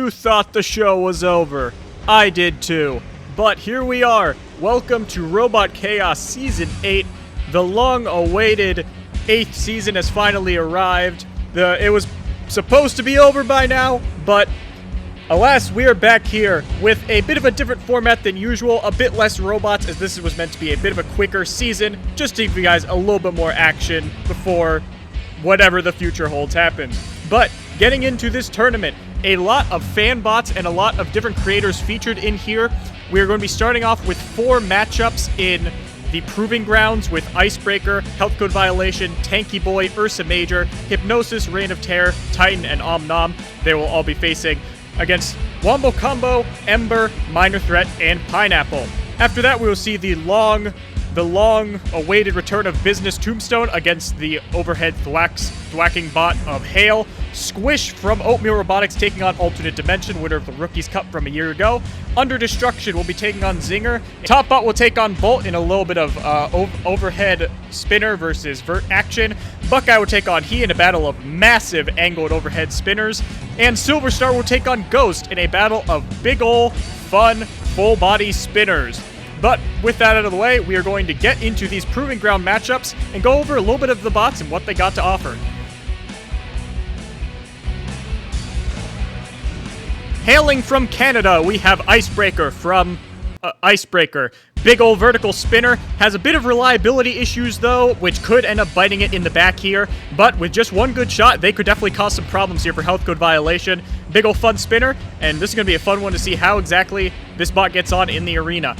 You thought the show was over. I did too. But here we are. Welcome to Robot Chaos Season 8. The long-awaited 8th season has finally arrived. It was supposed to be over by now, but alas, we are back here with a bit of a different format than usual, a bit less robots, as this was meant to be a bit of a quicker season, just to give you guys a little bit more action before whatever the future holds happens. But getting into this tournament, a lot of fan bots and a lot of different creators featured in here. We are going to be starting off with 4 matchups in the Proving Grounds with Icebreaker, Health Code Violation, Tanky Boy, Ursa Major, Hypnosis, Reign of Terror, Titan, and Omnom. They will all be facing against Wombo Combo, Ember, Minor Threat, and Pineapple. After that, we will see the long-awaited return of Business Tombstone against the overhead thwacking bot of Hail. Squish from Oatmeal Robotics taking on Alternate Dimension, winner of the Rookies Cup from a year ago. Under Destruction will be taking on Zinger. Topbot will take on Bolt in a little bit of overhead spinner versus vert action. Buckeye will take on He in a battle of massive angled overhead spinners. And Silverstar will take on Ghost in a battle of big ol' fun full body spinners. But with that out of the way, we are going to get into these Proving Ground matchups and go over a little bit of the bots and what they got to offer. Hailing from Canada, we have Icebreaker from Icebreaker. Big ol' vertical spinner. Has a bit of reliability issues though, which could end up biting it in the back here. But with just one good shot, they could definitely cause some problems here for Health Code Violation. Big ol' fun spinner, and this is going to be a fun one to see how exactly this bot gets on in the arena.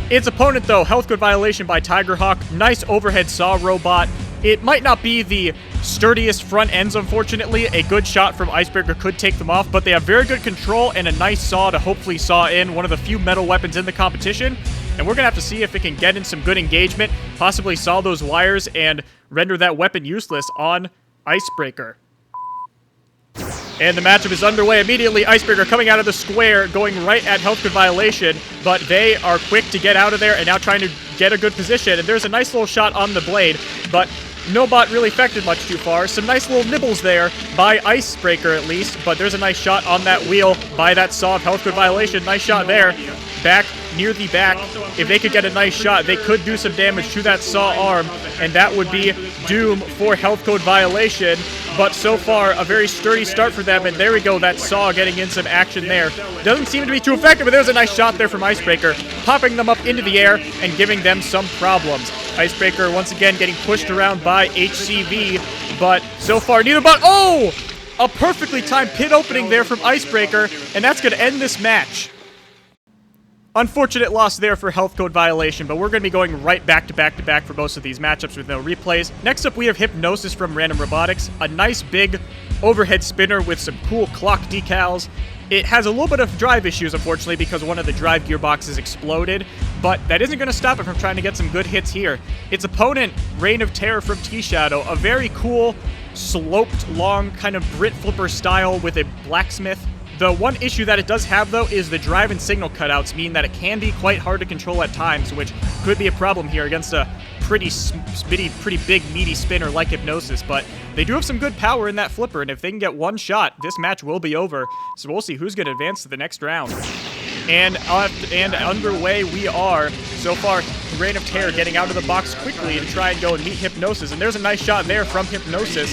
Its opponent though, Health Code Violation by Tigerhawk. Nice overhead saw robot. It might not be the sturdiest front ends, unfortunately. A good shot from Icebreaker could take them off, but they have very good control and a nice saw to hopefully saw in, one of the few metal weapons in the competition. And we're going to have to see if it can get in some good engagement, possibly saw those wires and render that weapon useless on Icebreaker. And the matchup is underway immediately. Icebreaker coming out of the square, going right at Health Code Violation, but they are quick to get out of there and now trying to get a good position. And there's a nice little shot on the blade, but no bot really affected much too far. Some nice little nibbles there by Icebreaker at least, but there's a nice shot on that wheel by that saw of Health Code Violation. Nice shot there. Back, near the back. If they could get a nice shot, they could do some damage to that saw arm, and that would be doom for Health Code Violation. But so far, a very sturdy start for them, and there we go, that saw getting in some action there. Doesn't seem to be too effective, but there's a nice shot there from Icebreaker, popping them up into the air and giving them some problems. Icebreaker once again getting pushed around by HCV, but so far neither bot. Oh! A perfectly timed pit opening there from Icebreaker, and that's going to end this match. Unfortunate loss there for Health Code Violation, but we're going to be going right back to back for most of these matchups with no replays. Next up, we have Hypnosis from Random Robotics, a nice big overhead spinner with some cool clock decals. It has a little bit of drive issues, unfortunately, because one of the drive gearboxes exploded, but that isn't going to stop it from trying to get some good hits here. Its opponent, Reign of Terror from T-Shadow, a very cool, sloped, long, kind of Brit flipper style with a blacksmith. The one issue that it does have, though, is the drive and signal cutouts mean that it can be quite hard to control at times, which could be a problem here against a pretty big, meaty spinner like Hypnosis, but they do have some good power in that flipper, and if they can get one shot, this match will be over, so we'll see who's going to advance to the next round. And underway we are. So far, Reign of Terror getting out of the box quickly to try and go and meet Hypnosis, and there's a nice shot there from Hypnosis.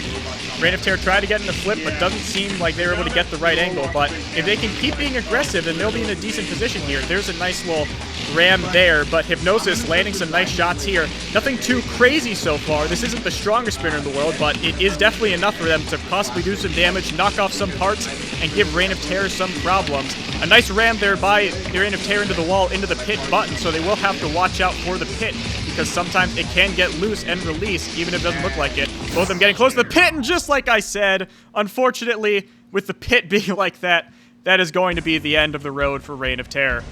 Reign of Terror tried to get in the flip, but doesn't seem like they were able to get the right angle. But if they can keep being aggressive, then they'll be in a decent position here. There's a nice little ram there, but Hypnosis landing some nice shots here. Nothing too crazy so far. This isn't the strongest spinner in the world, but it is definitely enough for them to possibly do some damage, knock off some parts, and give Reign of Terror some problems. A nice ram there by Reign of Terror into the wall, into the pit button, so they will have to watch out for the pit, because sometimes it can get loose and release, even if it doesn't look like it. Both of them getting close to the pit, and just like I said, unfortunately, with the pit being like that, that is going to be the end of the road for Reign of Terror.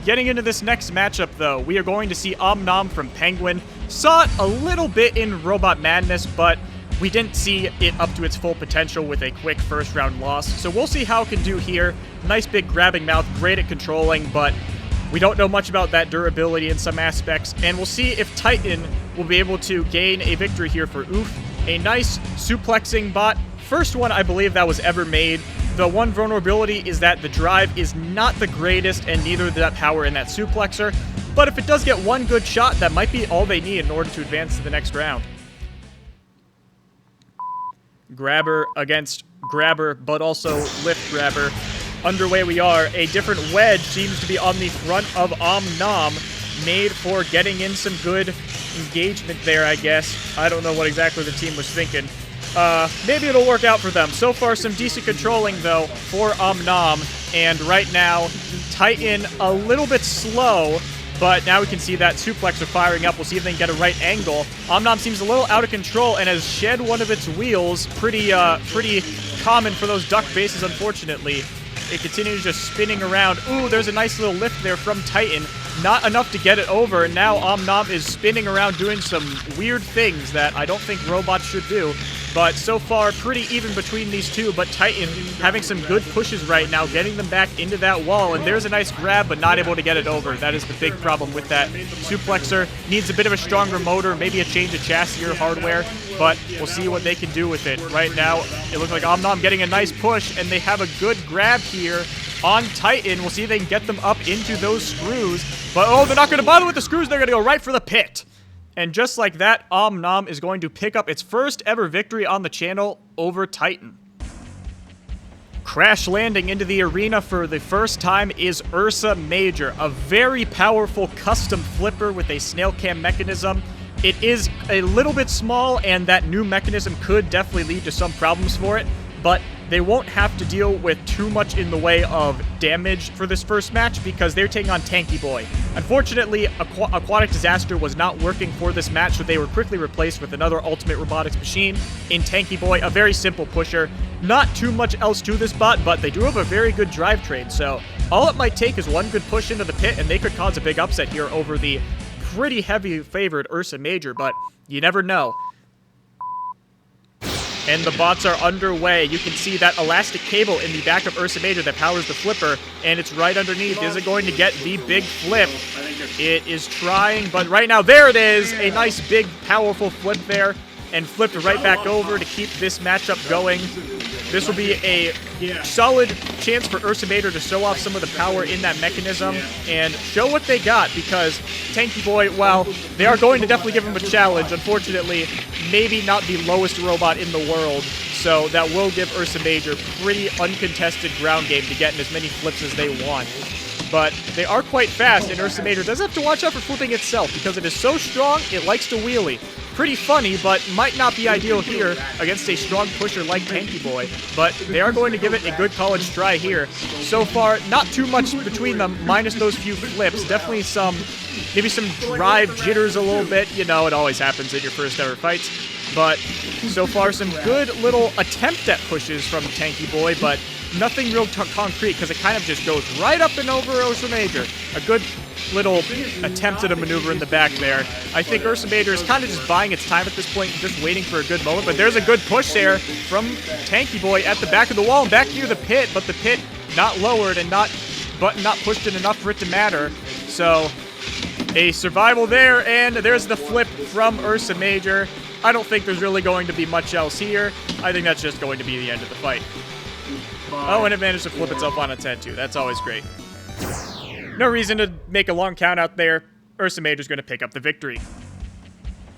Getting into this next matchup, though, we are going to see Omnom from Penguin. Saw it a little bit in Robot Madness, but we didn't see it up to its full potential with a quick first-round loss. So we'll see how it can do here. Nice big grabbing mouth, great at controlling, but we don't know much about that durability in some aspects. And we'll see if Titan will be able to gain a victory here for Oof. A nice suplexing bot. First one, I believe, that was ever made The one vulnerability is that the drive is not the greatest, and neither is that power in that suplexer. But if it does get one good shot, that might be all they need in order to advance to the next round. Grabber against grabber, but also lift grabber. Underway we are. A different wedge seems to be on the front of Omnom, made for getting in some good engagement there, I guess. I don't know what exactly the team was thinking. Maybe it'll work out for them. So far, some decent controlling, though, for Omnom. And right now, Titan a little bit slow, but now we can see that suplexer firing up. We'll see if they can get a right angle. Omnom seems a little out of control and has shed one of its wheels. Pretty common for those duck bases, unfortunately. It continues just spinning around. Ooh, there's a nice little lift there from Titan. Not enough to get it over, and now Omnom is spinning around doing some weird things that I don't think robots should do. But so far, pretty even between these two, but Titan having some good pushes right now, getting them back into that wall, and there's a nice grab, but not able to get it over. That is the big problem with that. Suplexer needs a bit of a stronger motor, maybe a change of chassis or hardware, but we'll see what they can do with it. Right now, it looks like Omnom getting a nice push, and they have a good grab here on Titan. We'll see if they can get them up into those screws, but oh, they're not going to bother with the screws. They're going to go right for the pit. And just like that, Omnom is going to pick up its first ever victory on the channel over Titan. Crash landing into the arena for the first time is Ursa Major, a very powerful custom flipper with a snail cam mechanism. It is a little bit small, and that new mechanism could definitely lead to some problems for it, but they won't have to deal with too much in the way of damage for this first match because they're taking on Tanky Boy. Unfortunately, Aquatic Disaster was not working for this match, so they were quickly replaced with another Ultimate Robotics machine in Tanky Boy, a very simple pusher. Not too much else to this bot, but they do have a very good drivetrain, so all it might take is one good push into the pit, and they could cause a big upset here over the pretty heavy favored Ursa Major, but you never know. And the bots are underway. You can see that elastic cable in the back of Ursa Major that powers the flipper, and it's right underneath. Is it going to get the big flip? It is trying, but right now, there it is! A nice, big, powerful flip there, and flipped right back over to keep this matchup going. This will be a solid chance for Ursa Major to show off some of the power in that mechanism and show what they got, because Tanky Boy, while they are going to definitely give him a challenge, unfortunately, maybe not the lowest robot in the world, so that will give Ursa Major pretty uncontested ground game to get in as many flips as they want. But they are quite fast, and Ursa Major does have to watch out for flipping itself, because it is so strong, it likes to wheelie. Pretty funny, but might not be ideal here against a strong pusher like Tanky Boy. But they are going to give it a good college try here. So far, not too much between them, minus those few flips. Definitely maybe some drive jitters a little bit. You know, it always happens in your first ever fights. But so far, some good little attempt at pushes from Tanky Boy, but nothing real concrete, because it kind of just goes right up and over Ursa Major. A good little attempt at a maneuver in the back there. I think Ursa Major is kind of just buying its time at this point, just waiting for a good moment, but there's a good push there from Tanky Boy at the back of the wall and back near the pit, but the pit not lowered and not pushed in enough for it to matter. So a survival there, and there's the flip from Ursa Major. I don't think there's really going to be much else here. I think that's just going to be the end of the fight. Oh, and it managed to flip itself on its head, too. That's always great. No reason to make a long count out there. Ursa Major's going to pick up the victory.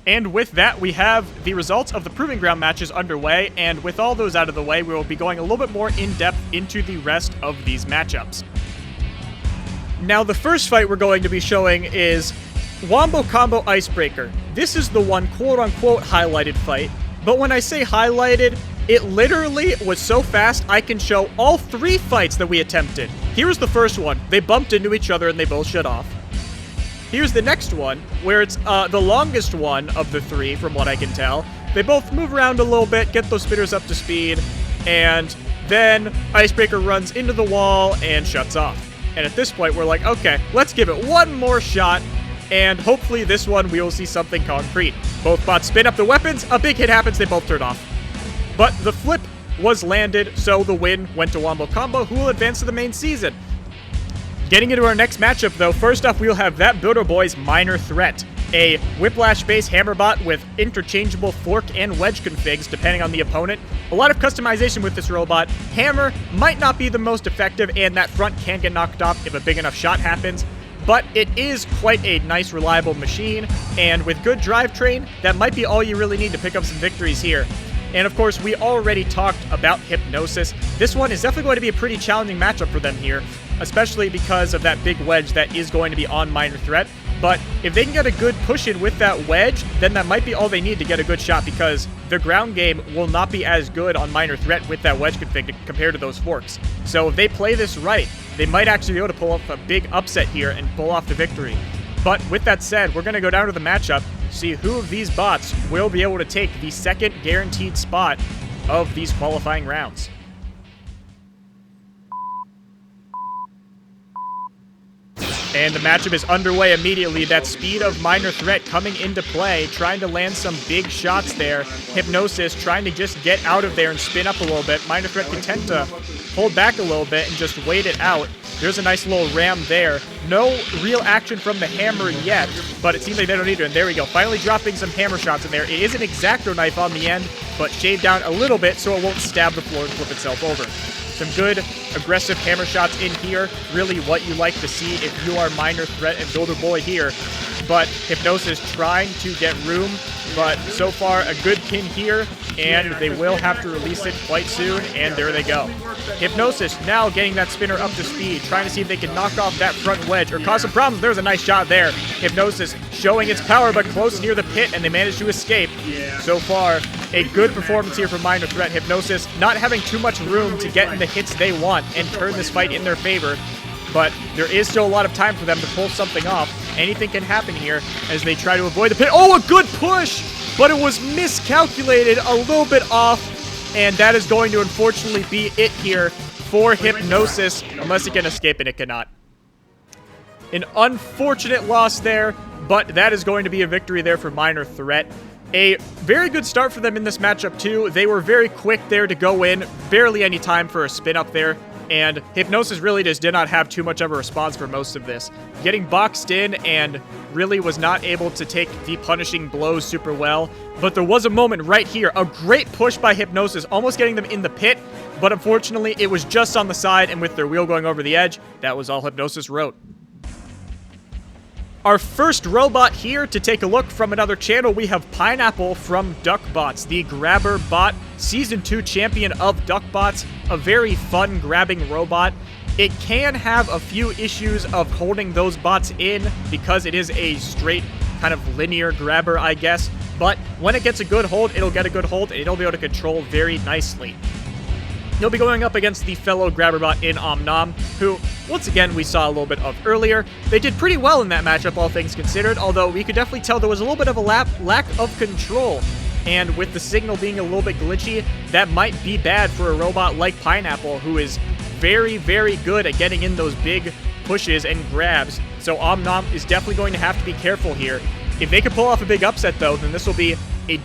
And with that, we have the results of the Proving Ground matches underway, and with all those out of the way, we will be going a little bit more in-depth into the rest of these matchups. Now, the first fight we're going to be showing is Wombo Combo Icebreaker. This is the one quote-unquote highlighted fight, but when I say highlighted, it literally was so fast I can show all three fights that we attempted. Here's the first one. They bumped into each other and they both shut off. Here's the next one, where it's the longest one of the three, from what I can tell. They both move around a little bit, get those spitters up to speed, and then Icebreaker runs into the wall and shuts off. And at this point, we're like, okay, let's give it one more shot, and hopefully this one we will see something concrete. Both bots spin up the weapons, a big hit happens, they both turn off. But the flip was landed, so the win went to Wombo Combo, who will advance to the main season. Getting into our next matchup, though, first off, we'll have that Builder Boy's Minor Threat, a Whiplash-based hammer bot with interchangeable fork and wedge configs, depending on the opponent. A lot of customization with this robot. Hammer might not be the most effective, and that front can get knocked off if a big enough shot happens, but it is quite a nice, reliable machine, and with good drivetrain, that might be all you really need to pick up some victories here. And of course, we already talked about Hypnosis. This one is definitely going to be a pretty challenging matchup for them here, especially because of that big wedge that is going to be on Minor Threat. But if they can get a good push in with that wedge, then that might be all they need to get a good shot, because the ground game will not be as good on Minor Threat with that wedge config compared to those forks. So if they play this right, they might actually be able to pull off a big upset here and pull off the victory. But with that said, we're going to go down to the matchup, see who of these bots will be able to take the second guaranteed spot of these qualifying rounds. And the matchup is underway immediately. That speed of Minor Threat coming into play, trying to land some big shots there. Hypnosis trying to just get out of there and spin up a little bit. Minor Threat can tend to hold back a little bit and just wait it out. There's a nice little ram there. No real action from the hammer yet, but it seems like they don't need it. And there we go, finally dropping some hammer shots in there. It is an X-Acto knife on the end, but shaved down a little bit so it won't stab the floor and flip itself over. Some good, aggressive hammer shots in here. Really what you like to see if you are Minor Threat and Builder Boy here. But Hypnosis trying to get room, but so far a good pin here, and they will have to release it quite soon, and there they go. Hypnosis now getting that spinner up to speed, trying to see if they can knock off that front wedge or cause some problems. There's a nice shot there. Hypnosis showing its power, but close near the pit, and they managed to escape. So far, a good performance here from Minor Threat. Hypnosis not having too much room to get in the hits they want and turn this fight in their favor. But there is still a lot of time for them to pull something off. Anything can happen here as they try to avoid the pit. Oh, a good push! But it was miscalculated, a little bit off. And that is going to unfortunately be it here for Hypnosis. Unless it can escape, and it cannot. An unfortunate loss there, but that is going to be a victory there for Minor Threat. A very good start for them in this matchup, too. They were very quick there to go in. Barely any time for a spin up there. And Hypnosis really just did not have too much of a response for most of this. Getting boxed in and really was not able to take the punishing blows super well. But there was a moment right here. A great push by Hypnosis, almost getting them in the pit. But unfortunately, it was just on the side, and with their wheel going over the edge, that was all Hypnosis wrote. Our first robot here to take a look from another channel, we have Pineapple from Duckbots, the grabber bot, Season 2 champion of Duckbots, a very fun grabbing robot. It can have a few issues of holding those bots in because it is a straight kind of linear grabber, I guess, but when it gets a good hold, it'll get a good hold and it'll be able to control very nicely. He'll be going up against the fellow grabber bot in Omnom, who, once again, we saw a little bit of earlier. They did pretty well in that matchup, all things considered, although we could definitely tell there was a little bit of a lack of control. And with the signal being a little bit glitchy, that might be bad for a robot like Pineapple, who is very, very good at getting in those big pushes and grabs. So Omnom is definitely going to have to be careful here. If they can pull off a big upset, though, then this will be a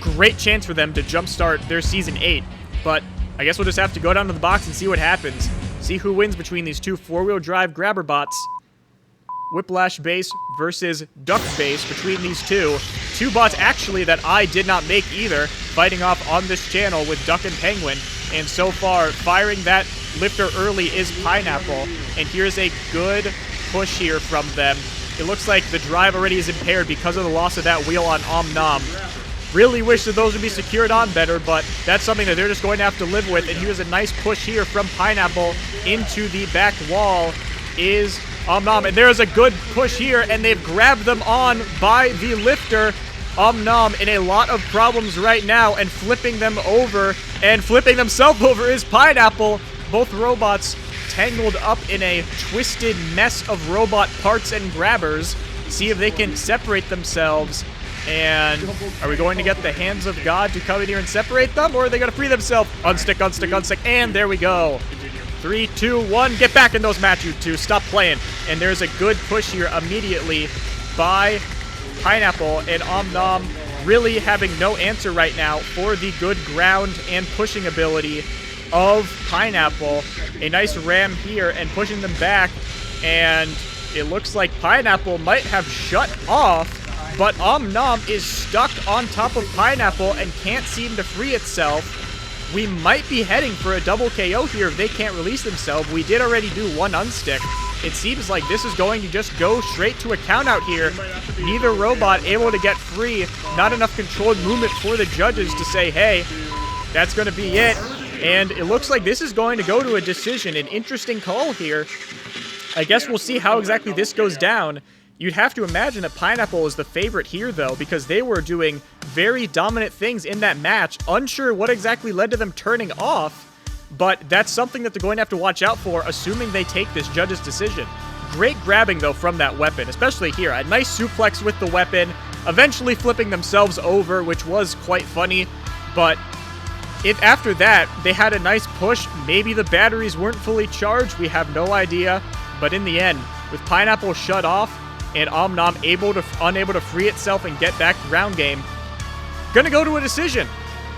great chance for them to jumpstart their Season 8. But I guess we'll just have to go down to the box and see what happens. See who wins between these two four-wheel drive grabber bots. Whiplash base versus Duck base between these two. Two bots, actually, that I did not make either, fighting off on this channel with Duck and Penguin. And so far, firing that lifter early is Pineapple. And here's a good push here from them. It looks like the drive already is impaired because of the loss of that wheel on Omnom. Really wish that those would be secured on better, but that's something that they're just going to have to live with. And here's a nice push here from Pineapple into the back wall is Omnom. And there's a good push here, and they've grabbed them on by the lifter. Omnom in a lot of problems right now, and flipping them over, and flipping themselves over is Pineapple. Both robots tangled up in a twisted mess of robot parts and grabbers. See if they can separate themselves. And are we going to get the hands of God to come in here and separate them, or are they going to free themselves? Unstick, unstick, unstick, and there we go. 3, 2, 1, get back in those match, you two. Stop playing. And there's a good push here immediately by Pineapple, and Omnom really having no answer right now for the good ground and pushing ability. of Pineapple. A nice ram here and pushing them back. And it looks like Pineapple might have shut off, but Omnom is stuck on top of Pineapple and can't seem to free itself. We might be heading for a double KO here if they can't release themselves. We did already do one unstick. It seems like this is going to just go straight to a count out here. Neither robot able to get free. Not enough controlled movement for the judges to say, hey, that's going to be it. And it looks like this is going to go to a decision. An interesting call here. I guess we'll see how exactly this goes down. You'd have to imagine that Pineapple is the favorite here, though, because they were doing very dominant things in that match. Unsure what exactly led to them turning off, but that's something that they're going to have to watch out for, assuming they take this judge's decision. Great grabbing, though, from that weapon, especially here. A nice suplex with the weapon, eventually flipping themselves over, which was quite funny, but if after that they had a nice push, maybe the batteries weren't fully charged, we have no idea, but in the end, with Pineapple shut off, and Omnom unable to free itself and get back ground game, gonna go to a decision.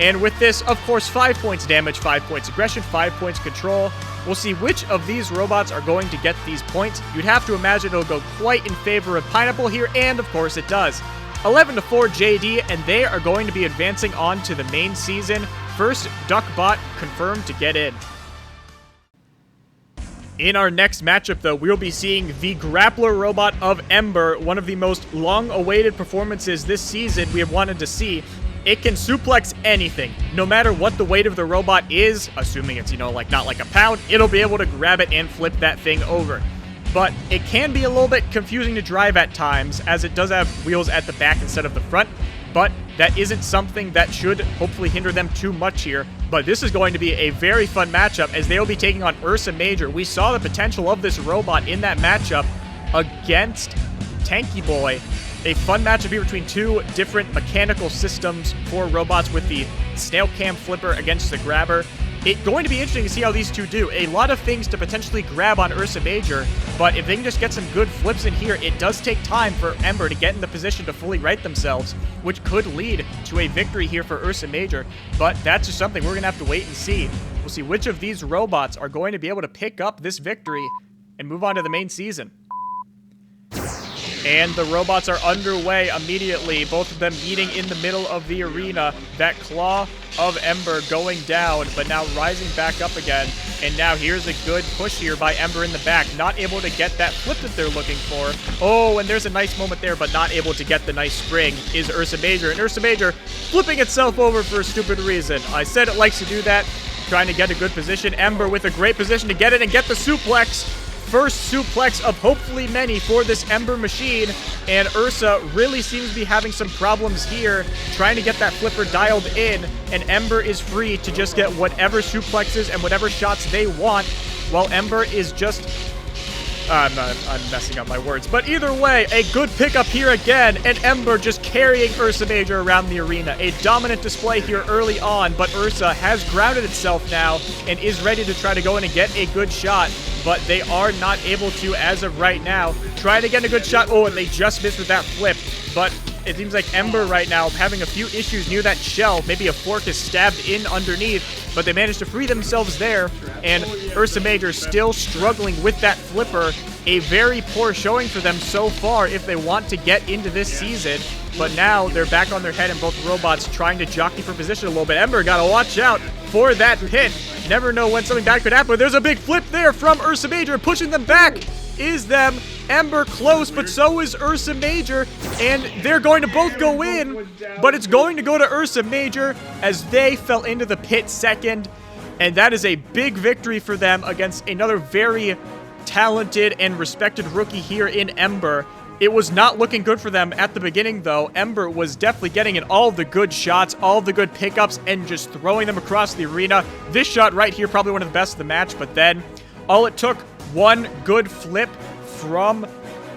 And with this, of course, 5 points damage, 5 points aggression, 5 points control. We'll see which of these robots are going to get these points. You'd have to imagine it'll go quite in favor of Pineapple here, and of course it does. 11-4 JD, and they are going to be advancing on to the main season. First, Duckbot confirmed to get in. In our next matchup, though, we'll be seeing the grappler robot of Ember, one of the most long-awaited performances this season we have wanted to see. It can suplex anything, no matter what the weight of the robot is, assuming it's, like not like a pound, it'll be able to grab it and flip that thing over. But it can be a little bit confusing to drive at times, as it does have wheels at the back instead of the front, but that isn't something that should hopefully hinder them too much here. But this is going to be a very fun matchup as they'll be taking on Ursa Major. We saw the potential of this robot in that matchup against Tanky Boy. A fun matchup here between two different mechanical systems for robots with the snail cam flipper against the grabber. It's going to be interesting to see how these two do. A lot of things to potentially grab on Ursa Major, but if they can just get some good flips in here, it does take time for Ember to get in the position to fully right themselves, which could lead to a victory here for Ursa Major. But that's just something we're going to have to wait and see. We'll see which of these robots are going to be able to pick up this victory and move on to the main season. And the robots are underway immediately, both of them meeting in the middle of the arena. That claw of Ember going down, but now rising back up again. And now here's a good push here by Ember in the back. Not able to get that flip that they're looking for. Oh, and there's a nice moment there, but not able to get the nice spring is Ursa Major. And Ursa Major flipping itself over for a stupid reason. I said it likes to do that, trying to get a good position. Ember with a great position to get it and get the suplex. First suplex of hopefully many for this Ember machine, and Ursa really seems to be having some problems here, trying to get that flipper dialed in, and Ember is free to just get whatever suplexes and whatever shots they want, while Ember is just... I'm messing up my words, but either way, a good pickup here again, and Ember just carrying Ursa Major around the arena. A dominant display here early on, but Ursa has grounded itself now and is ready to try to go in and get a good shot, but they are not able to as of right now. Trying to get a good shot. Oh, and they just missed with that flip, but it seems like Ember right now having a few issues near that shell. Maybe a fork is stabbed in underneath, but they managed to free themselves there, and Ursa Major still struggling with that flipper. A very poor showing for them so far if they want to get into this season, but now they're back on their head and both robots trying to jockey for position a little bit. Ember gotta watch out for that pit. Never know when something bad could happen, but there's a big flip there from Ursa Major, pushing them back is them. Ember close, but so is Ursa Major, and they're going to both go in, but it's going to go to Ursa Major as they fell into the pit second, and that is a big victory for them against another very talented and respected rookie here in Ember. It was not looking good for them at the beginning, though. Ember was definitely getting in all the good shots, all the good pickups, and just throwing them across the arena. This shot right here, probably one of the best of the match, but then all it took, one good flip from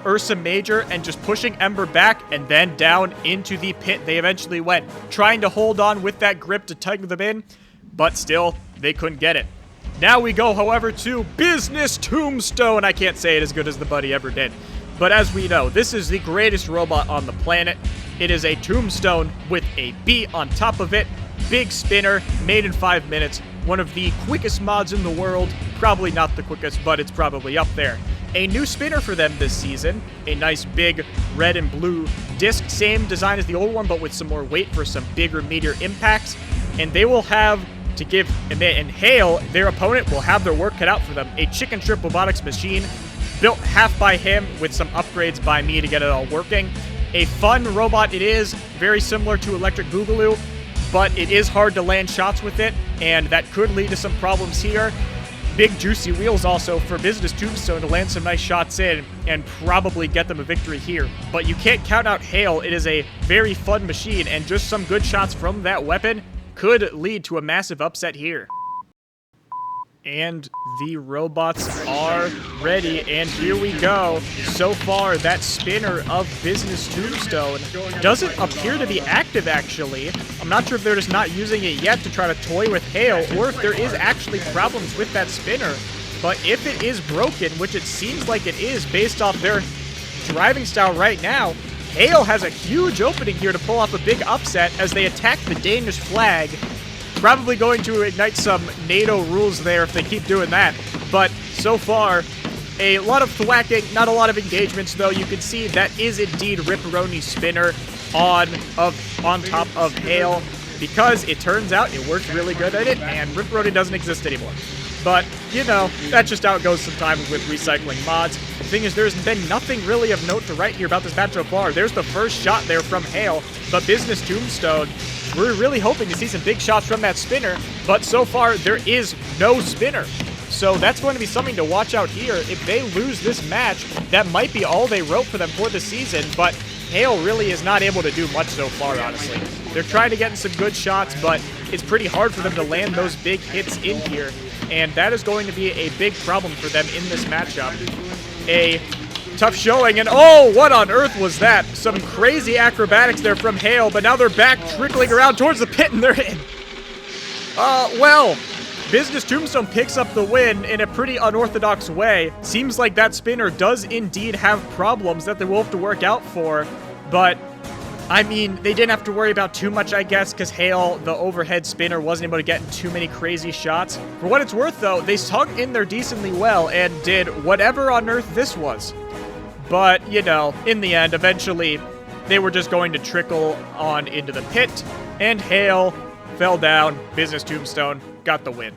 Ursa Major and just pushing Ember back and then down into the pit they eventually went, trying to hold on with that grip to tug them in, but still, they couldn't get it. Now we go, however, to Business Tombstone. I can't say it as good as the buddy ever did. But as we know, this is the greatest robot on the planet. It is a tombstone with a B on top of it. Big spinner, made in 5 minutes. one of the quickest mods in the world. Probably not the quickest, but it's probably up there. A new spinner for them this season, a nice big red and blue disc, same design as the old one, but with some more weight for some bigger, meatier impacts. And they will have to give Emit and Hail, their opponent, will have their work cut out for them. A chicken strip robotics machine, built half by him with some upgrades by me to get it all working. A fun robot it is, very similar to Electric Boogaloo, but it is hard to land shots with it, and that could lead to some problems here. Big juicy wheels also for Business Tombstone to land some nice shots in and probably get them a victory here. But you can't count out Hail. It is a very fun machine, and just some good shots from that weapon could lead to a massive upset here. And the robots are ready, and here we go. So far, that spinner of Business Tombstone doesn't appear to be active, actually. I'm not sure if they're just not using it yet to try to toy with Hail, or if there is actually problems with that spinner. But if it is broken, which it seems like it is based off their driving style right now, Hail has a huge opening here to pull off a big upset as they attack the Danish flag. Probably going to ignite some NATO rules there if they keep doing that. But so far, a lot of thwacking, not a lot of engagements, though. You can see that is indeed Ripperoni's spinner on top of Hail, because it turns out it works really good at it, and Ripperoni doesn't exist anymore. But, you know, that's just how it goes sometimes with recycling mods. The thing is, there's been nothing really of note to write here about this match so far. There's the first shot there from Hail, but Business Tombstone, we're really hoping to see some big shots from that spinner, but so far there is no spinner. So that's going to be something to watch out here. If they lose this match, that might be all they wrote for them for the season, but Hail really is not able to do much so far, honestly. They're trying to get in some good shots, but it's pretty hard for them to land those big hits in here, and that is going to be a big problem for them in this matchup. A tough showing, and oh, what on earth was that? Some crazy acrobatics there from Hail, but now they're back trickling around towards the pit, and they're in. Well, Business Tombstone picks up the win in a pretty unorthodox way. Seems like that spinner does indeed have problems that they will have to work out for, but I mean, they didn't have to worry about too much, I guess, because Hail, the overhead spinner, wasn't able to get in too many crazy shots. For what it's worth, though, they hung in there decently well and did whatever on earth this was. But, you know, in the end, eventually, they were just going to trickle on into the pit, and Hail fell down. Business Tombstone got the win.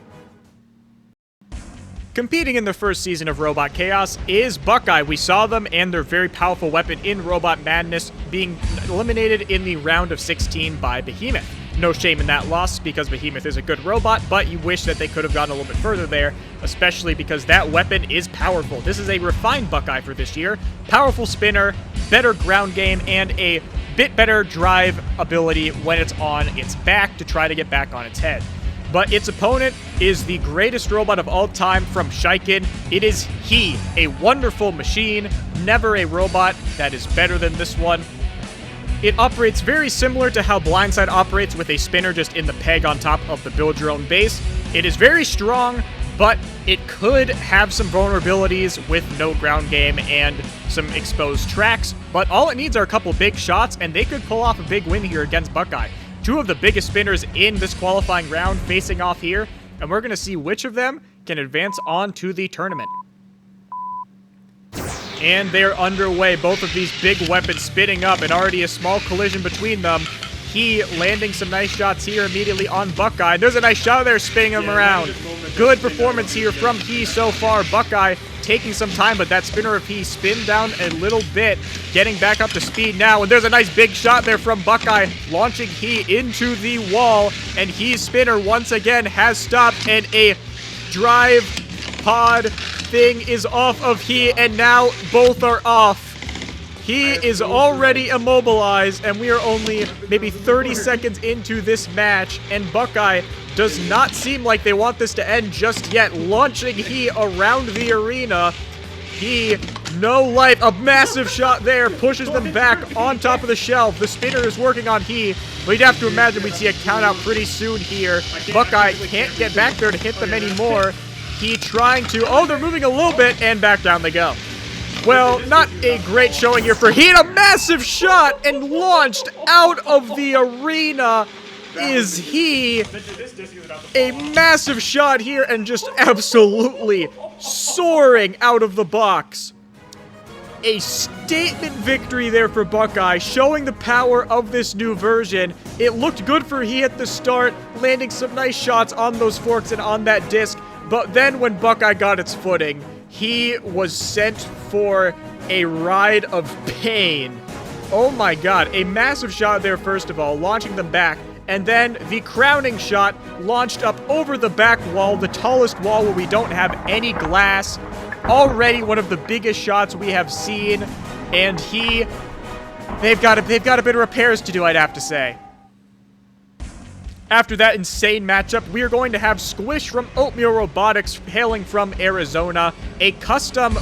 Competing in the first season of Robot Chaos is Buckeye. We saw them and their very powerful weapon in Robot Madness being eliminated in the round of 16 by Behemoth. No shame in that loss because Behemoth is a good robot, but you wish that they could have gone a little bit further there, especially because that weapon is powerful. This is a refined Buckeye for this year. Powerful spinner, better ground game, and a bit better drive ability when it's on its back to try to get back on its head. But its opponent is the greatest robot of all time from Shiken. It is he, a wonderful machine, never a robot that is better than this one. It operates very similar to how Blindside operates, with a spinner just in the peg on top of the build your own base. It is very strong, but it could have some vulnerabilities with no ground game and some exposed tracks. But all it needs are a couple big shots, and they could pull off a big win here against Buckeye. Two of the biggest spinners in this qualifying round facing off here, and we're going to see which of them can advance on to the tournament. And they're underway. Both of these big weapons spinning up, and already a small collision between them. He landing some nice shots here immediately on Buckeye. There's a nice shot there, spinning him around. Good performance here from He so far. Buckeye taking some time, but that spinner of He spin down a little bit, getting back up to speed now, and there's a nice big shot there from Buckeye, launching He into the wall, and He's spinner once again has stopped, and a drive pod thing is off of He, and now both are off. He is already immobilized, and we are only maybe 30 seconds into this match, and Buckeye does not seem like they want this to end just yet. Launching He around the arena. He, no life, a massive shot there, pushes them back on top of the shelf. The spinner is working on He, but you'd have to imagine we'd see a count out pretty soon here. Buckeye can't get back there to hit them anymore. He trying to, oh, they're moving a little bit, and back down they go. Well, not a great showing here for He. A massive shot and launched out of the arena. is he? A massive shot here and just absolutely soaring out of the box. A statement victory there for Buckeye, showing the power of this new version. It looked good for he at the start, landing some nice shots on those forks and on that disc, but then when Buckeye got its footing, he was sent for a ride of pain. Oh my god, a massive shot there first of all, launching them back, and then the crowning shot launched up over the back wall, the tallest wall where we don't have any glass. Already one of the biggest shots we have seen, and they've got a bit of repairs to do, I'd have to say. After that insane matchup, we are going to have Squish from Oatmeal Robotics, hailing from Arizona, a custom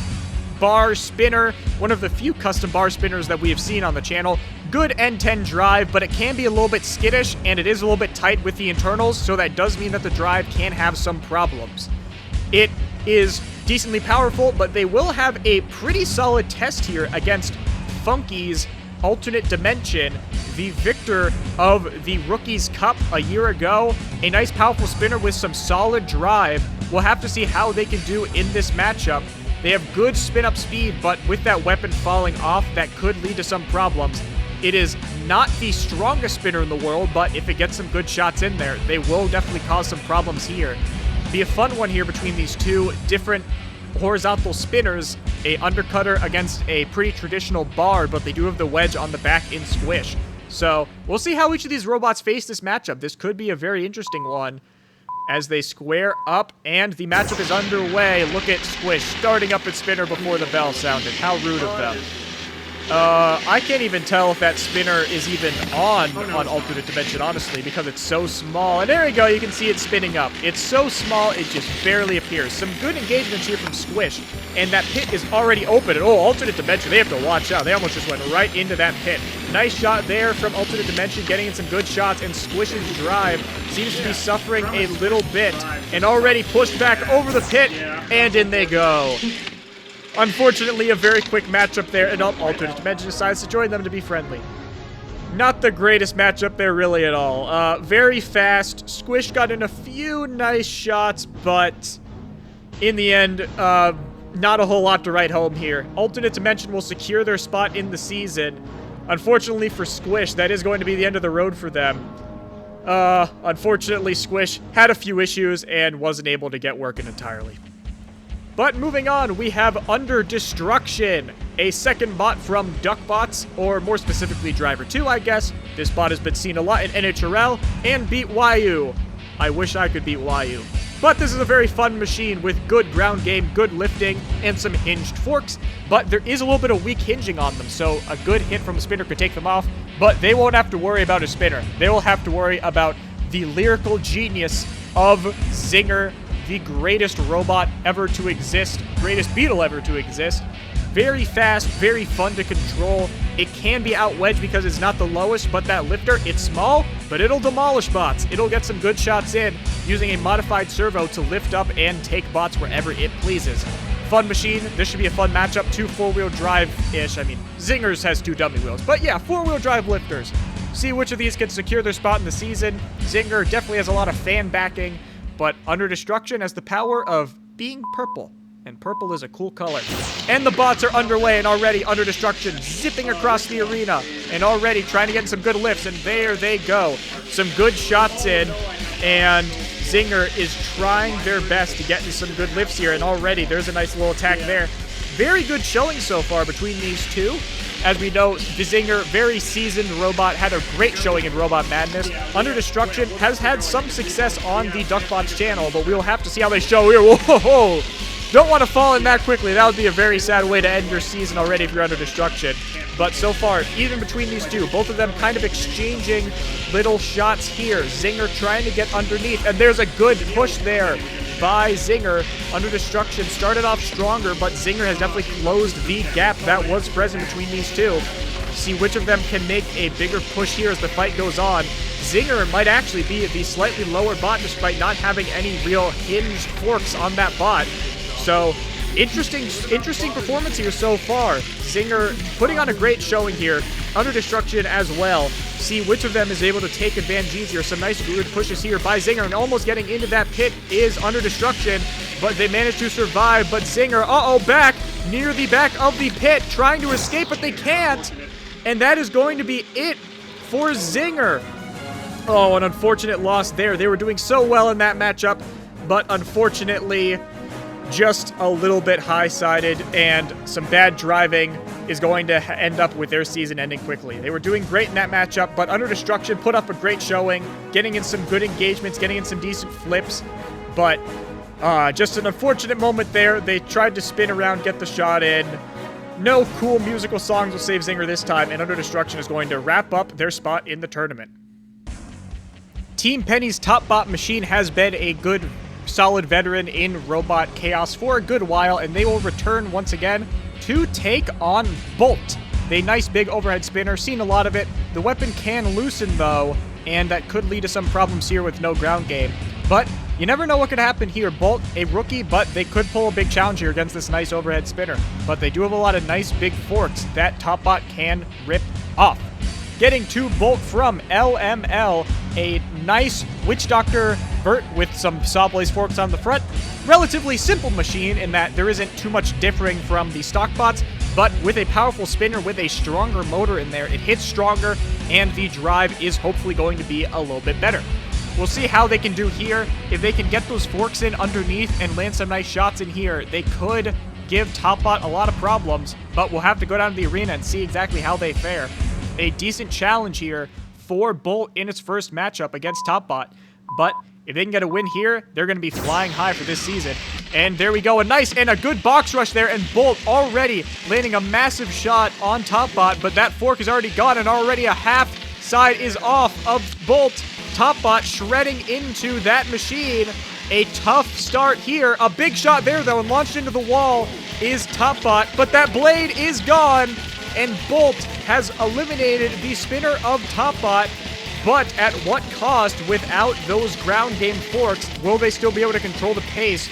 bar spinner, one of the few custom bar spinners that we have seen on the channel. Good N10 drive, but it can be a little bit skittish, and it is a little bit tight with the internals, so that does mean that the drive can have some problems. It is decently powerful, but they will have a pretty solid test here against Funky's Alternate Dimension, the victor of the Rookies Cup a year ago. A nice powerful spinner with some solid drive. We'll have to see how they can do in this matchup. They have good spin-up speed, but with that weapon falling off, that could lead to some problems. It is not the strongest spinner in the world, but if it gets some good shots in there, they will definitely cause some problems here. Be a fun one here between these two different horizontal spinners, a undercutter against a pretty traditional bar, but they do have the wedge on the back in Squish. So we'll see how each of these robots face this matchup. This could be a very interesting one as they square up, and the matchup is underway. Look at Squish starting up its spinner before the bell sounded. How rude of them. I can't even tell if that spinner is even on Alternate Dimension, honestly, because it's so small. And there you go, you can see it spinning up. It's so small, it just barely appears. Some good engagements here from Squish, and that pit is already open. And, oh, Alternate Dimension, they have to watch out. They almost just went right into that pit. Nice shot there from Alternate Dimension, getting in some good shots, and Squish's drive seems to be suffering a little bit, and already pushed back over the pit, and in they go. Unfortunately, a very quick matchup there, and Alternate Dimension decides to join them to be friendly. Not the greatest matchup there, really, at all. Very fast. Squish got in a few nice shots, but in the end, not a whole lot to write home here. Alternate Dimension will secure their spot in the season. Unfortunately for Squish, that is going to be the end of the road for them. Unfortunately, Squish had a few issues and wasn't able to get working entirely. But moving on, we have Under Destruction, a second bot from Duckbots, or more specifically Driver 2, I guess. This bot has been seen a lot in NHRL, and beat Wyu. I wish I could beat Wyu. But this is a very fun machine with good ground game, good lifting, and some hinged forks. But there is a little bit of weak hinging on them, so a good hit from a spinner could take them off. But they won't have to worry about a spinner. They will have to worry about the lyrical genius of Zinger, the greatest robot ever to exist, greatest beetle ever to exist. Very fast, very fun to control. It can be out-wedged because it's not the lowest, but that lifter, it's small, but it'll demolish bots. It'll get some good shots in using a modified servo to lift up and take bots wherever it pleases. Fun machine. This should be a fun matchup. 2 4-wheel drive-ish. I mean, Zingers has 2 dummy wheels, but yeah, 4-wheel drive lifters. See which of these can secure their spot in the season. Zinger definitely has a lot of fan backing, but Under Destruction has the power of being purple. And purple is a cool color. And the bots are underway, and already Under Destruction zipping across the arena. And already trying to get in some good lifts, and there they go. Some good shots in, and Zinger is trying their best to get into some good lifts here. And already there's a nice little attack there. Very good showing so far between these two. As we know, the Zinger, very seasoned robot, had a great showing in Robot Madness. Under Destruction has had some success on the Duckbots channel, but we'll have to see how they show here. Whoa! Don't want to fall in that quickly. That would be a very sad way to end your season already if you're Under Destruction. But so far, even between these two, both of them kind of exchanging little shots here. Zinger trying to get underneath, and there's a good push there by Zinger. Under Destruction started off stronger, but Zinger has definitely closed the gap that was present between these two. See which of them can make a bigger push here as the fight goes on. Zinger might actually be the slightly lower bot despite not having any real hinged forks on that bot. So, interesting performance here so far. Zinger putting on a great showing here. Under Destruction as well. see which of them is able to take advantage easier. Some nice good pushes here by Zinger, and almost getting into that pit is under destruction, but they manage to survive. But Zinger, back near the back of the pit, trying to escape, but they can't. And that is going to be it for Zinger. Oh, an unfortunate loss there. They were doing so well in that matchup, but unfortunately, just a little bit high-sided, and some bad driving is going to end up with their season ending quickly. They were doing great in that matchup, but under destruction put up a great showing, getting in some good engagements, getting in some decent flips, but just an unfortunate moment there. They tried to spin around, get the shot in. No cool musical songs will save Zinger this time, and under destruction is going to wrap up their spot in the tournament. Team Penny's Topbot machine has been a good, solid veteran in Robot Chaos for a good while, and they will return once again to take on Bolt. The nice big overhead spinner, seen a lot of it. The weapon can loosen though, and that could lead to some problems here with no ground game. But you never know what could happen here. Bolt, a rookie, but they could pull a big challenge here against this nice overhead spinner. But they do have a lot of nice big forks that Topbot can rip off. Getting to Bolt from LML, a nice Witch Doctor Vert with some Sawblaze forks on the front. Relatively simple machine in that there isn't too much differing from the stock bots, but with a powerful spinner with a stronger motor in there, it hits stronger, and the drive is hopefully going to be a little bit better. We'll see how they can do here. If they can get those forks in underneath and land some nice shots in here, they could give Topbot a lot of problems, but we'll have to go down to the arena and see exactly how they fare. A decent challenge here for Bolt in its first matchup against Topbot, but if they can get a win here, they're going to be flying high for this season. And there we go, a nice and a good box rush there, and Bolt already landing a massive shot on Topbot, but that fork is already gone, and already a half side is off of Bolt. Topbot shredding into that machine. A tough start here. A big shot there, though, and launched into the wall is Topbot, but that blade is gone, and Bolt has eliminated the spinner of Topbot. But at what cost without those ground game forks? Will they still be able to control the pace?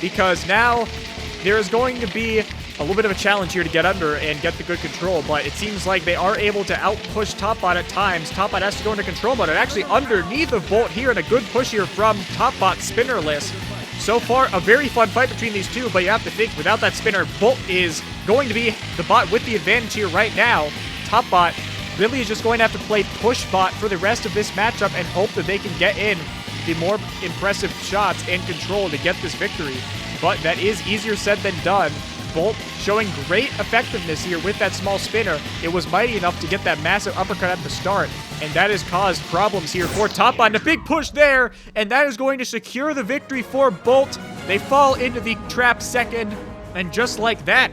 Because now there is going to be a little bit of a challenge here to get under and get the good control, but it seems like they are able to outpush Topbot at times. Topbot has to go into control mode, and actually underneath of Bolt here, and a good push here from Topbot spinnerless. So far, a very fun fight between these two, but you have to think, without that spinner, Bolt is going to be the bot with the advantage here right now. Topbot really is just going to have to play push bot for the rest of this matchup and hope that they can get in the more impressive shots and control to get this victory. But that is easier said than done. Bolt showing great effectiveness here with that small spinner. It was mighty enough to get that massive uppercut at the start, and that has caused problems here for Topbot. And a big push there, and that is going to secure the victory for Bolt. They fall into the trap second, and just like that,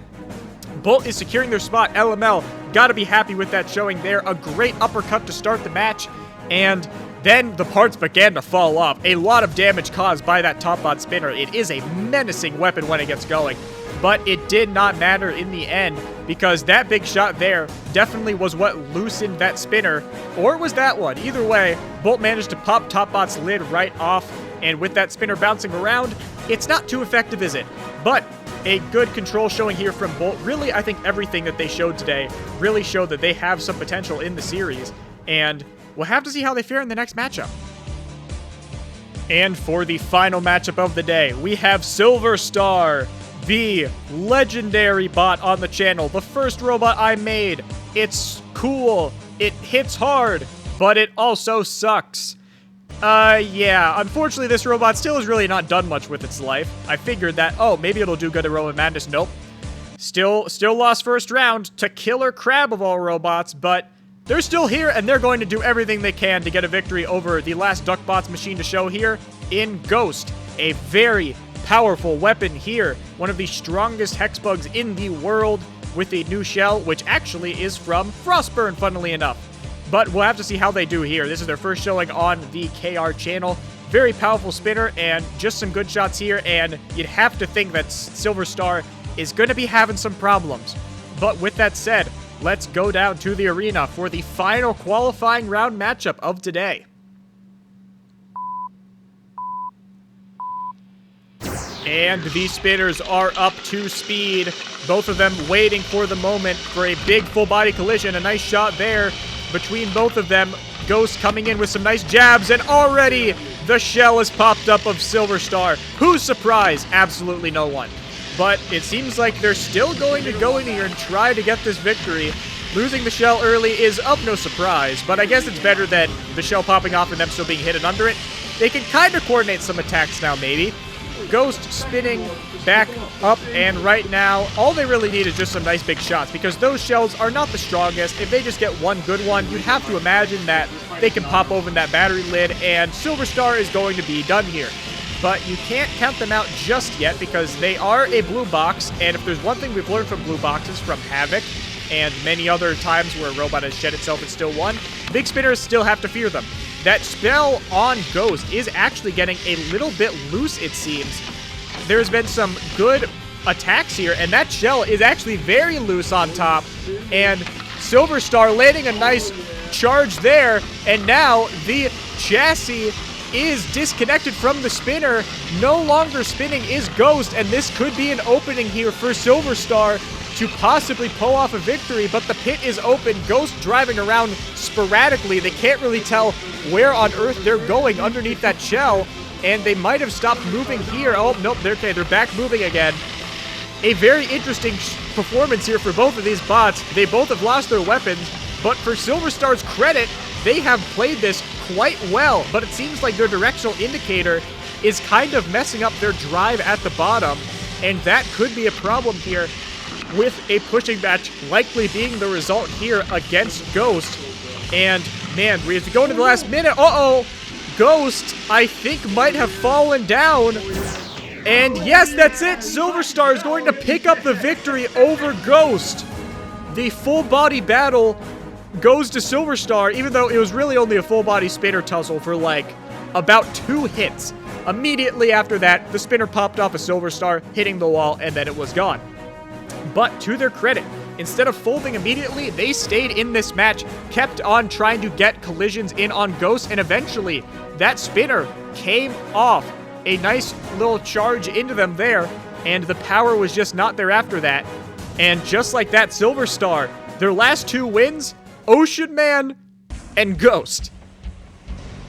Bolt is securing their spot. LML got to be happy with that showing there. A great uppercut to start the match, and then the parts began to fall off. A lot of damage caused by that Topbot spinner. It is a menacing weapon when it gets going, but it did not matter in the end because that big shot there definitely was what loosened that spinner, or it was that one. Either way, Bolt managed to pop Topbot's lid right off, and with that spinner bouncing around, it's not too effective, is it? But a good control showing here from Bolt. Really, I think everything that they showed today really showed that they have some potential in the series, and we'll have to see how they fare in the next matchup. And for the final matchup of the day, we have Silverstar, the legendary bot on the channel, the first robot I made. It's cool, it hits hard, but it also sucks. Yeah, unfortunately this robot still has really not done much with its life. I figured that, oh, maybe it'll do good at Roman Madness. Nope. Still lost first round to Killer Crab of all robots, but they're still here, and they're going to do everything they can to get a victory over the last Duckbots machine to show here in Ghost. A very powerful weapon here. One of the strongest hex bugs in the world with a new shell, which actually is from Frostburn, funnily enough. But we'll have to see how they do here. This is their first showing on the KR channel. Very powerful spinner and just some good shots here, and you'd have to think that Silverstar is going to be having some problems. But with that said, let's go down to the arena for the final qualifying round matchup of today. And the spinners are up to speed. Both of them waiting for the moment for a big full body collision. A nice shot there between both of them. Ghost coming in with some nice jabs, and already the shell has popped up of Silverstar. Who's surprised? Absolutely no one. But it seems like they're still going to go in here and try to get this victory. Losing the shell early is of no surprise, but I guess it's better than the shell popping off and them still being hidden under it. They can kind of coordinate some attacks now, maybe. Ghost spinning back up, and right now, all they really need is just some nice big shots, because those shells are not the strongest. If they just get one good one, you'd have to imagine that they can pop open that battery lid, and Silverstar is going to be done here. But you can't count them out just yet, because they are a blue box, and if there's one thing we've learned from blue boxes, from Havoc, and many other times where a robot has shed itself and still won, big spinners still have to fear them. That spell on Ghost is actually getting a little bit loose, it seems. There's been some good attacks here, and that shell is actually very loose on top. And Silverstar landing a nice charge there, and now the chassis is disconnected from the spinner. No longer spinning is Ghost, and this could be an opening here for Silverstar to possibly pull off a victory, but the pit is open. Ghost driving around sporadically. They can't really tell where on earth they're going underneath that shell, and they might have stopped moving here. Oh, nope, they're okay. They're back moving again. A very interesting performance here for both of these bots. They both have lost their weapons, but for Silverstar's credit, they have played this quite well, but it seems like their directional indicator is kind of messing up their drive at the bottom, and that could be a problem here, with a pushing match likely being the result here against Ghost. And man, we have to go into the last minute. Uh-oh, Ghost, I think, might have fallen down. And yes, that's it. Silverstar is going to pick up the victory over Ghost. The full body battle goes to Silverstar, even though it was really only a full body spinner tussle for like about 2 hits. Immediately after that, the spinner popped off a Silverstar, hitting the wall, and then it was gone. But to their credit, instead of folding immediately, they stayed in this match, kept on trying to get collisions in on Ghost, and eventually that spinner came off. A nice little charge into them there, and the power was just not there after that. And just like that, Silverstar, their last 2 wins, Ocean Man and Ghost.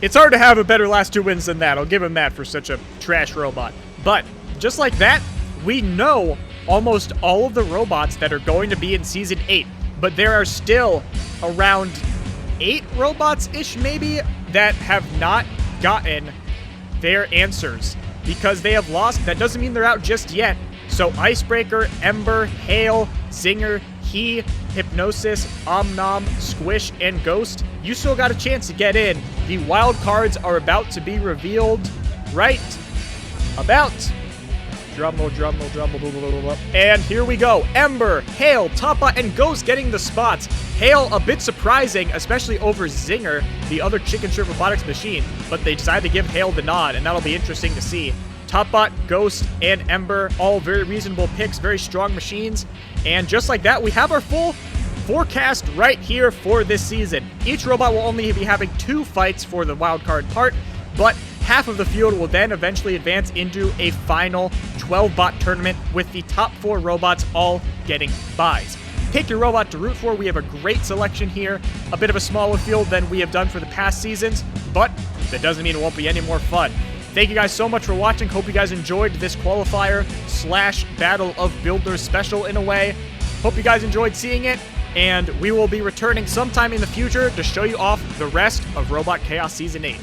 It's hard to have a better last 2 wins than that. I'll give him that for such a trash robot. But just like that, we know almost all of the robots that are going to be in Season 8. But there are still around 8 robots-ish, maybe, that have not gotten their answers because they have lost. That doesn't mean they're out just yet. So Icebreaker, Ember, Hail, Zinger, Hypnosis, Omnom, Squish, and Ghost, you still got a chance to get in. The wild cards are about to be revealed right about. Drumroll, drumroll, drumroll, and here we go. Ember, Hail, Topbot, and Ghost getting the spots. Hail a bit surprising, especially over Zinger, the other chicken strip robotics machine, but they decided to give Hail the nod, and that'll be interesting to see. Topbot, Ghost, and Ember, all very reasonable picks, very strong machines, and just like that, we have our full forecast right here for this season. Each robot will only be having 2 fights for the wildcard part, but half of the field will then eventually advance into a final 12-bot tournament with the top 4 robots all getting buys. Pick your robot to root for. We have a great selection here, a bit of a smaller field than we have done for the past seasons, but that doesn't mean it won't be any more fun. Thank you guys so much for watching. Hope you guys enjoyed this qualifier / Battle of Builders special in a way. Hope you guys enjoyed seeing it, and we will be returning sometime in the future to show you off the rest of Robot Chaos Season 8.